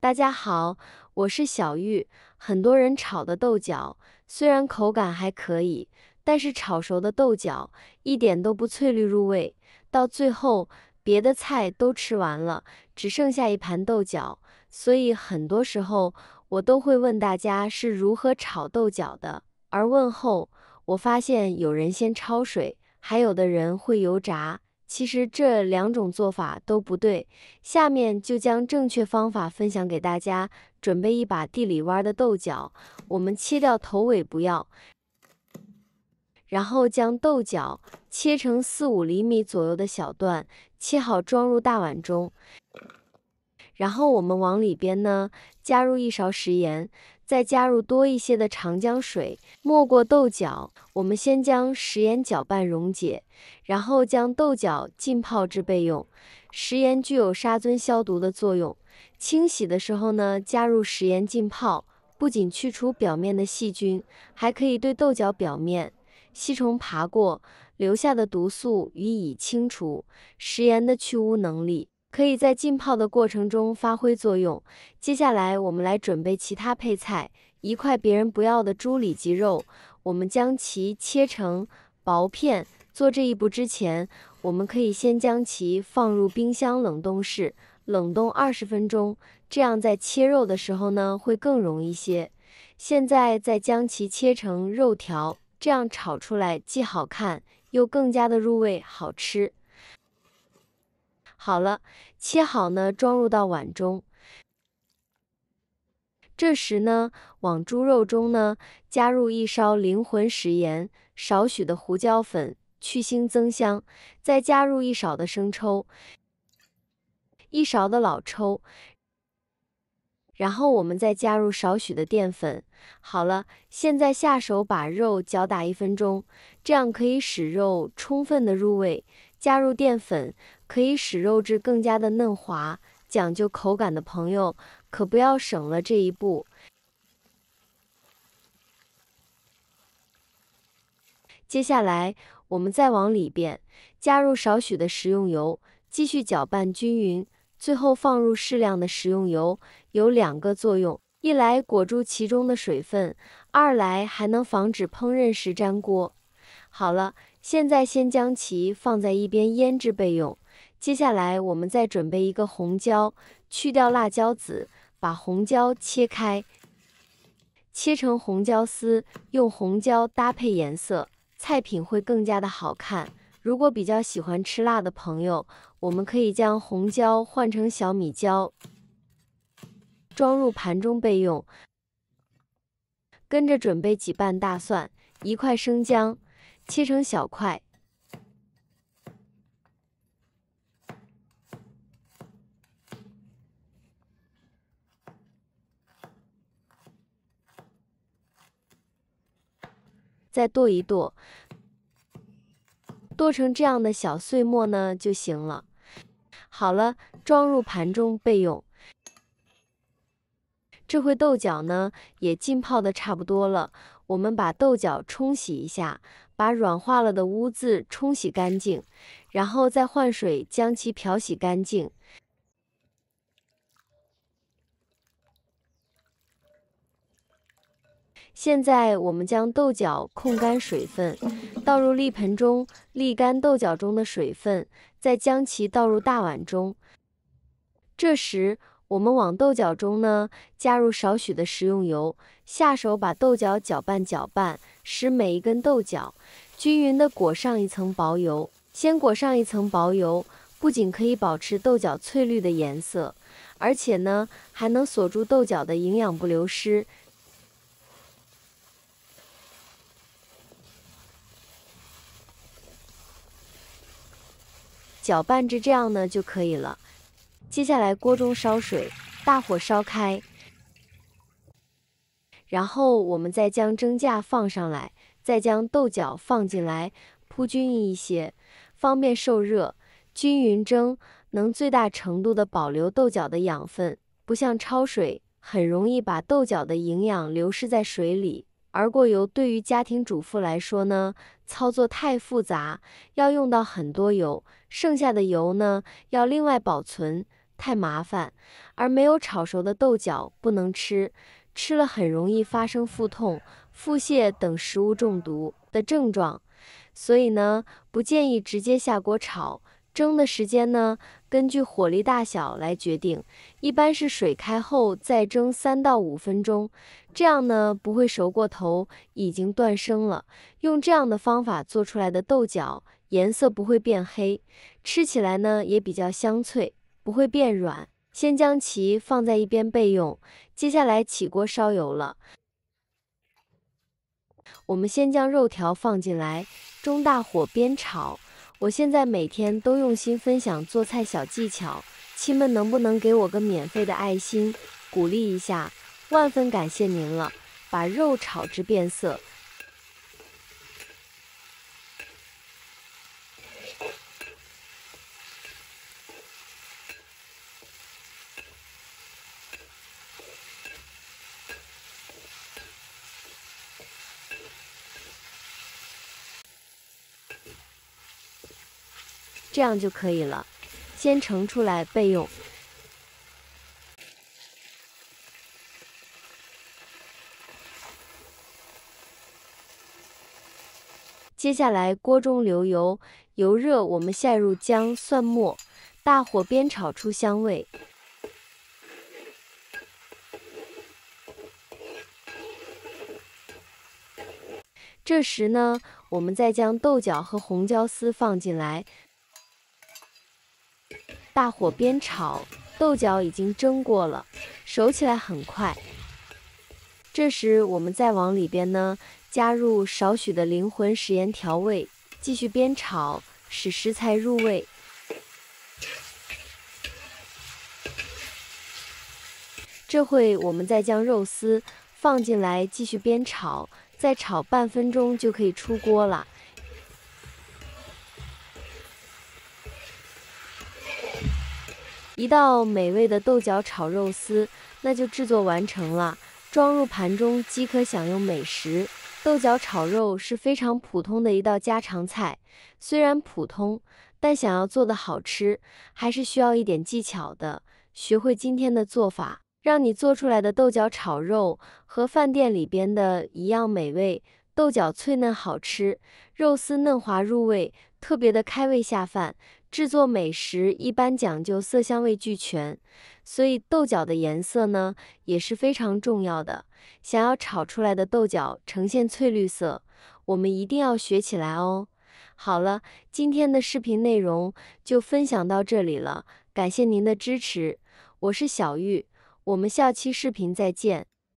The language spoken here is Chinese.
大家好，我是小玉。很多人炒的豆角，虽然口感还可以，但是炒熟的豆角一点都不翠绿入味，到最后别的菜都吃完了，只剩下一盘豆角。所以很多时候我都会问大家是如何炒豆角的，而问后我发现有人先焯水，还有的人会油炸。其实这两种做法都不对，下面就将正确方法分享给大家。准备一把地里挖的豆角，我们切掉头尾不要，然后将豆角切成4-5厘米左右的小段，切好装入大碗中。然后我们往里边呢加入1勺食盐，再加入多一些的长姜水，没过豆角。我们先将食盐搅拌溶解，然后将豆角浸泡至备用。食盐具有杀菌消毒的作用，清洗的时候呢加入食盐浸泡，不仅去除表面的细菌，还可以对豆角表面吸虫爬过留下的毒素予以清除。食盐的去污能力可以在浸泡的过程中发挥作用。接下来我们来准备其他配菜。一块别人不要的猪里脊肉，我们将其切成薄片。做这一步之前，我们可以先将其放入冰箱冷冻室，冷冻20分钟，这样在切肉的时候呢会更容易些。现在再将其切成肉条，这样炒出来既好看又更加的入味好吃。好了，切好呢装入到碗中。这时呢，往猪肉中呢加入1勺灵魂食盐，少许的胡椒粉，去腥增香，再加入1勺的生抽，1勺的老抽，然后我们再加入少许的淀粉。好了，现在下手把肉搅打1分钟，这样可以使肉充分的入味。加入淀粉可以使肉质更加的嫩滑，讲究口感的朋友可不要省了这一步。接下来我们再往里边加入少许的食用油，继续搅拌均匀，最后放入适量的食用油，有2个作用：一来裹住其中的水分，二来还能防止烹饪时粘锅。好了，现在先将其放在一边腌制备用。接下来我们再准备一个红椒，去掉辣椒籽，把红椒切开，切成红椒丝，用红椒搭配颜色，菜品会更加的好看。如果比较喜欢吃辣的朋友，我们可以将红椒换成小米椒，装入盘中备用。跟着准备几瓣大蒜，1块生姜，切成小块。再剁一剁，剁成这样的小碎末呢就行了。好了，装入盘中备用。这回豆角呢也浸泡的差不多了，我们把豆角冲洗一下，把软化了的污渍冲洗干净，然后再换水将其漂洗干净。现在我们将豆角控干水分，倒入沥盆中，沥干豆角中的水分，再将其倒入大碗中。这时我们往豆角中呢加入少许的食用油，下手把豆角搅拌搅拌，使每一根豆角均匀的裹上一层薄油。先裹上一层薄油，不仅可以保持豆角翠绿的颜色，而且呢还能锁住豆角的营养不流失。搅拌至这样呢就可以了。接下来锅中烧水，大火烧开，然后我们再将蒸架放上来，再将豆角放进来，铺均匀一些，方便受热。均匀蒸能最大程度的保留豆角的养分，不像焯水，很容易把豆角的营养流失在水里。而过油对于家庭主妇来说呢，操作太复杂，要用到很多油，剩下的油呢要另外保存。太麻烦，而没有炒熟的豆角不能吃，吃了很容易发生腹痛、腹泻等食物中毒的症状。所以呢，不建议直接下锅炒。蒸的时间呢，根据火力大小来决定，一般是水开后再蒸3到5分钟，这样呢不会熟过头，已经断生了。用这样的方法做出来的豆角颜色不会变黑，吃起来呢也比较香脆，不会变软。先将其放在一边备用，接下来起锅烧油了。我们先将肉条放进来，中大火煸炒。我现在每天都用心分享做菜小技巧，亲们能不能给我个免费的爱心，鼓励一下？万分感谢您了！把肉炒至变色。这样就可以了，先盛出来备用。接下来锅中留油，油热我们下入姜、蒜末，大火煸炒出香味。这时呢，我们再将豆角和红椒丝放进来。大火煸炒，豆角已经蒸过了，熟起来很快。这时我们再往里边呢加入少许的灵魂食盐调味，继续煸炒，使食材入味。这会我们再将肉丝放进来，继续煸炒，再炒半分钟就可以出锅了。一道美味的豆角炒肉丝，那就制作完成了。装入盘中即可享用美食。豆角炒肉是非常普通的一道家常菜，虽然普通，但想要做的好吃，还是需要一点技巧的。学会今天的做法，让你做出来的豆角炒肉和饭店里边的一样美味。豆角脆嫩好吃，肉丝嫩滑入味，特别的开胃下饭。制作美食一般讲究色香味俱全，所以豆角的颜色呢也是非常重要的。想要炒出来的豆角呈现翠绿色，我们一定要学起来哦。好了，今天的视频内容就分享到这里了，感谢您的支持，我是小玉，我们下期视频再见。